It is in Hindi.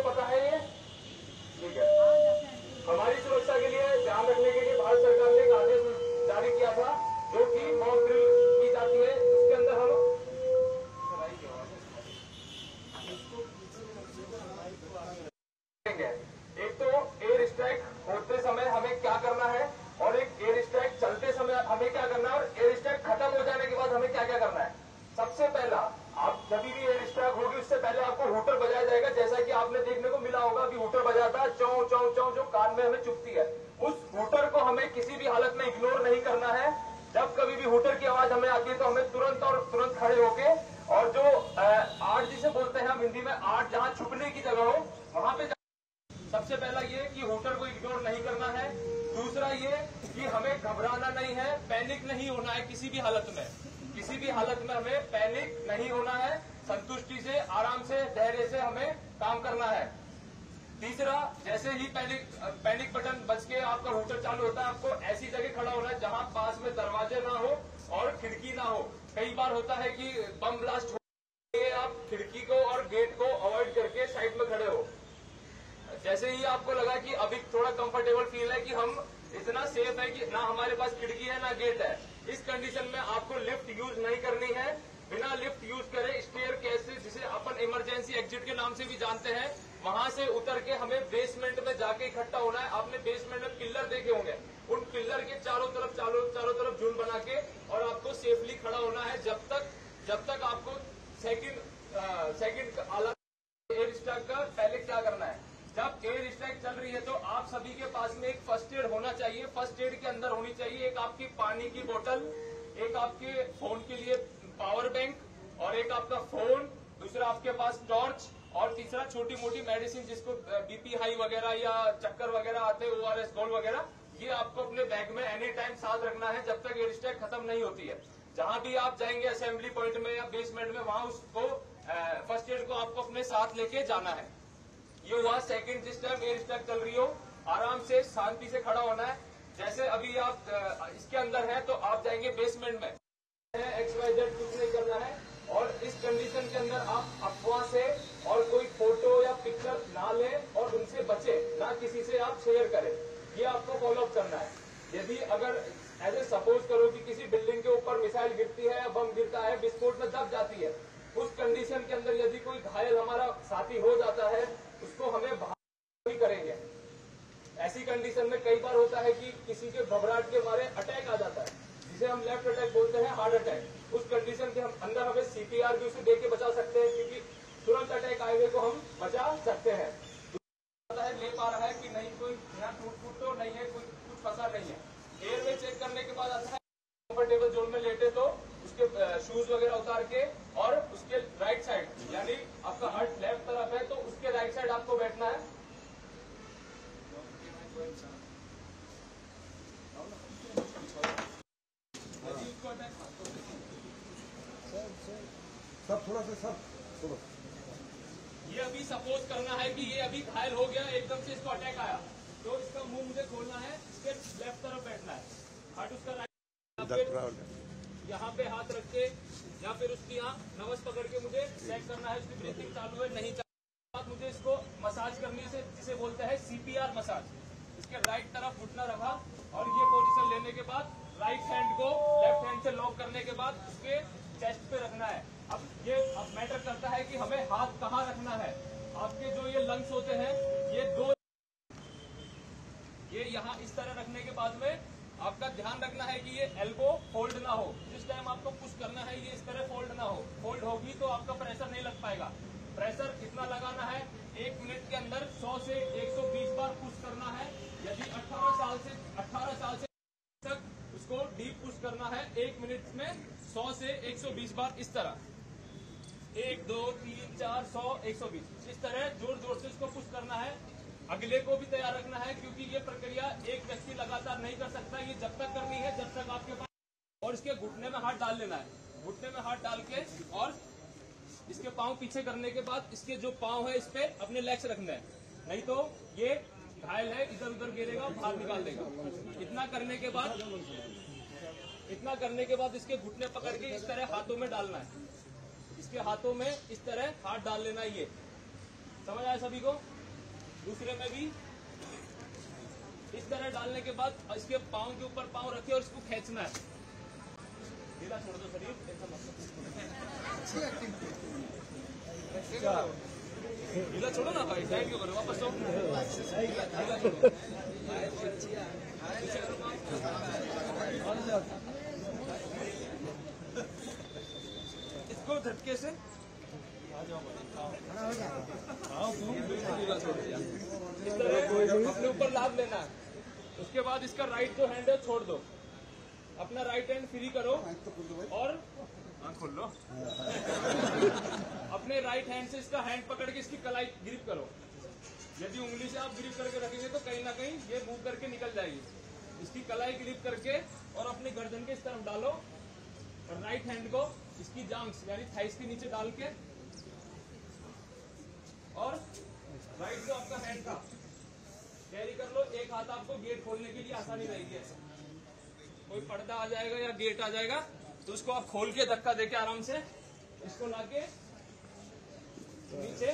पता है ये? ठीक है। हमारी सुरक्षा के लिए, ध्यान रखने के लिए भारत सरकार ने एक आदेश जारी किया था, जो कि मॉक ड्रिल की जाती है। उसके अंदर हम एक तो एयर स्ट्राइक होते समय हमें क्या करना है, और एक एयर स्ट्राइक चलते समय हमें क्या करना है, और एयर स्ट्राइक खत्म हो जाने के बाद हमें क्या क्या करना है। सबसे पहला, आप जब भी एयर स्ट्राइक होगी उससे पहले आपको हूटर बजाया जाएगा, जैसा कि आपने देखने को मिला होगा कि हूटर बजाता है चौ चौ चौ, जो कान में हमें चुभती है। उस हूटर को हमें किसी भी हालत में इग्नोर नहीं करना है। जब कभी भी हूटर की आवाज हमें आती है तो हमें तुरंत खड़े होके, और जो आठ जिसे बोलते हैं हम हिंदी में, आठ जहां छुपने की जगह हो वहां पे सबसे पहला ये कि हूटर को इग्नोर नहीं करना है। दूसरा ये कि हमें घबराना नहीं है, पैनिक नहीं होना है किसी भी हालत में। किसी भी हालत में हमें पैनिक नहीं होना है, संतुष्टि से, आराम से, धैर्य से हमें काम करना है। तीसरा, जैसे ही पैनिक बटन बज के आपका हूटर चालू होता है, आपको ऐसी जगह खड़ा होना है जहां पास में दरवाजे ना हो और खिड़की ना हो। कई बार होता है कि बम ब्लास्ट हो, आप खिड़की को और गेट को अवॉइड करके साइड में खड़े हो। जैसे ही आपको लगा कि अभी थोड़ा कंफर्टेबल फील है कि हम इतना सेफ है कि ना हमारे पास खिड़की है ना गेट है, इस कंडीशन में आपको लिफ्ट यूज नहीं करनी है। बिना लिफ्ट यूज करे स्टेयरकेस, जिसे अपन इमरजेंसी एग्जिट के नाम से भी जानते हैं, वहां से उतर के हमें बेसमेंट में जाके इकट्ठा होना है। आपने बेसमेंट में पिल्लर देखे होंगे, उन पिल्लर के चारों तरफ झुंड बना के, और आपको सेफली खड़ा होना है जब तक आपको सेकंड आला एयर स्ट्राइक का पहले क्या करना है। जब एयर स्ट्राइक चल रही है तो आप सभी के पास में एक फर्स्ट एड होना चाहिए। फर्स्ट एड के अंदर होनी चाहिए एक आपकी पानी की बोतल, एक आपके फोन के लिए पावर बैंक, और एक आपका फोन, दूसरा आपके पास टॉर्च, और तीसरा छोटी मोटी मेडिसिन जिसको बीपी हाई वगैरह या चक्कर वगैरह आते हैं, ORS गोल्ड वगैरह, ये आपको अपने बैग में एनी टाइम साथ रखना है जब तक एयर स्ट्राइक खत्म नहीं होती है। जहां भी आप जाएंगे असेंबली पॉइंट में या बेसमेंट में, वहां उसको फर्स्ट एड को आपको अपने साथ लेके जाना है। ये हुआ सेकंड। जिस टाइम एयर स्ट्राइक चल रही हो, आराम से शांति से खड़ा होना है। जैसे अभी आप इसके अंदर हैं तो आप जाएंगे बेसमेंट में, XYZ कुछ नहीं करना है। और इस कंडीशन के अंदर आप अफवाह से और कोई फोटो या पिक्चर ना लें और उनसे बचे, ना किसी से आप शेयर करें। ये आपको फॉलोअप करना है। यदि अगर ऐसे सपोज करो कि किसी बिल्डिंग के ऊपर मिसाइल गिरती है या बम गिरता है, विस्फोट में दब जाती है, उस कंडीशन के अंदर यदि कोई घायल हमारा साथी हो जाता है, उसको हमें बाहर ही करेंगे। ऐसी कंडीशन में कई बार होता है कि किसी के घबराहट के मारे अटैक आ जाता है, जिसे हम लेफ्ट अटैक बोलते हैं, हार्ट अटैक। उस कंडीशन के हम अंदर हमें CPR भी उसे दे के बचा सकते हैं, क्योंकि तुरंत अटैक आए हुए को हम बचा सकते हैं। ले पा रहा है कि नहीं, कोई यहाँ टूट तो नहीं है, कोई कुछ फंसा नहीं है। एयरवे चेक करने के बाद आता है कंफर्टेबल जोन में लेटे तो उसके शूज वगैरह उतार के, और उसके राइट साइड, यानी आपका हार्ट लेफ्ट तरफ है तो उसके राइट साइड आपको बैठना है। सब थोड़ा सा सब ये अभी सपोज करना है कि ये अभी घायल हो गया, एकदम से इसको अटैक आया, तो इसका मुंह मुझे खोलना है, इसके लेफ्ट तरफ बैठना है, हार्ट उसका राइट, यहाँ पे हाथ रख के या फिर उसकी यहाँ नवस पकड़ के मुझे चेक करना है उसकी ब्रीथिंग चालू है नहीं चालू है। मुझे इसको मसाज करनी से जिसे बोलते हैं CPR मसाज। इसके राइट तरफ घुटना रखा और ये पोजीशन लेने के बाद राइट हैंड को लेफ्ट हैंड से लॉक करने के बाद उसके चेस्ट पे रखना है। अब मैटर करता है कि हमें हाथ कहाँ रखना है। आपके जो ये लंग्स होते हैं, ये यहाँ इस तरह रखने के बाद में आपका ध्यान रखना है कि ये एल्बो फोल्ड ना हो। जिस टाइम आपको पुश करना है ये इस तरह फोल्ड ना हो। फोल्ड होगी तो आपका प्रेशर नहीं लग पाएगा। प्रेशर कितना लगाना है, 1 मिनट के अंदर 100 से 120 बार पुश करना है। यदि 18 साल से तक उसको डीप पुश करना है, 1 मिनट में 100 से 120 बार इस तरह, 1 2 3 4 100 120 इस तरह जोर जोर से इसको पुश करना है। अगले को भी तैयार रखना है, क्योंकि ये प्रक्रिया एक व्यक्ति लगातार नहीं कर सकता। ये जब तक करनी है जब तक आपके पास, और इसके घुटने में हाथ डाल लेना है। घुटने में हाथ डाल के और इसके पांव पीछे करने के बाद इसके जो पांव है इस पे अपने लेग्स रखना है, नहीं तो ये घायल है, इधर उधर गिरेगा, बाहर निकाल देगा। इतना करने के बाद इसके घुटने पकड़ के इस तरह हाथों में डालना है। इसके हाथों में इस तरह हाथ डाल लेना है। ये समझ आया सभी को? दूसरे में भी इस तरह डालने के बाद इसके पाँव के ऊपर पाँव रखे और इसको खींचना है। ढीला छोड़ दो शरीर, ढीला छोड़ो ना भाई, साइड क्यों करो, वापस ढीला छोड़ो। इसको झटके से इस तरह अपने ऊपर लाभ लेना है। उसके बाद इसका राइट जो हैंड है छोड़ दो, अपना राइट हैंड फ्री करो और खोल लो। अपने राइट हैंड से इसका हैंड पकड़ के इसकी कलाई ग्रिप करो। यदि उंगली से आप ग्रिप करके रखेंगे तो कहीं ना कहीं ये मूव करके निकल जाएगी। इसकी कलाई ग्रिप करके और अपने गर्दन के इस तरफ डालो और राइट हैंड को इसकी जांघ यानी थाइस के नीचे डाल के और राइट जो आपका हैंड था कैरी कर लो। एक हाथ आपको गेट खोलने के लिए आसानी रहेगी। ऐसा कोई पर्दा आ जाएगा या गेट आ जाएगा तो उसको आप खोल के धक्का देके आराम से इसको लाके नीचे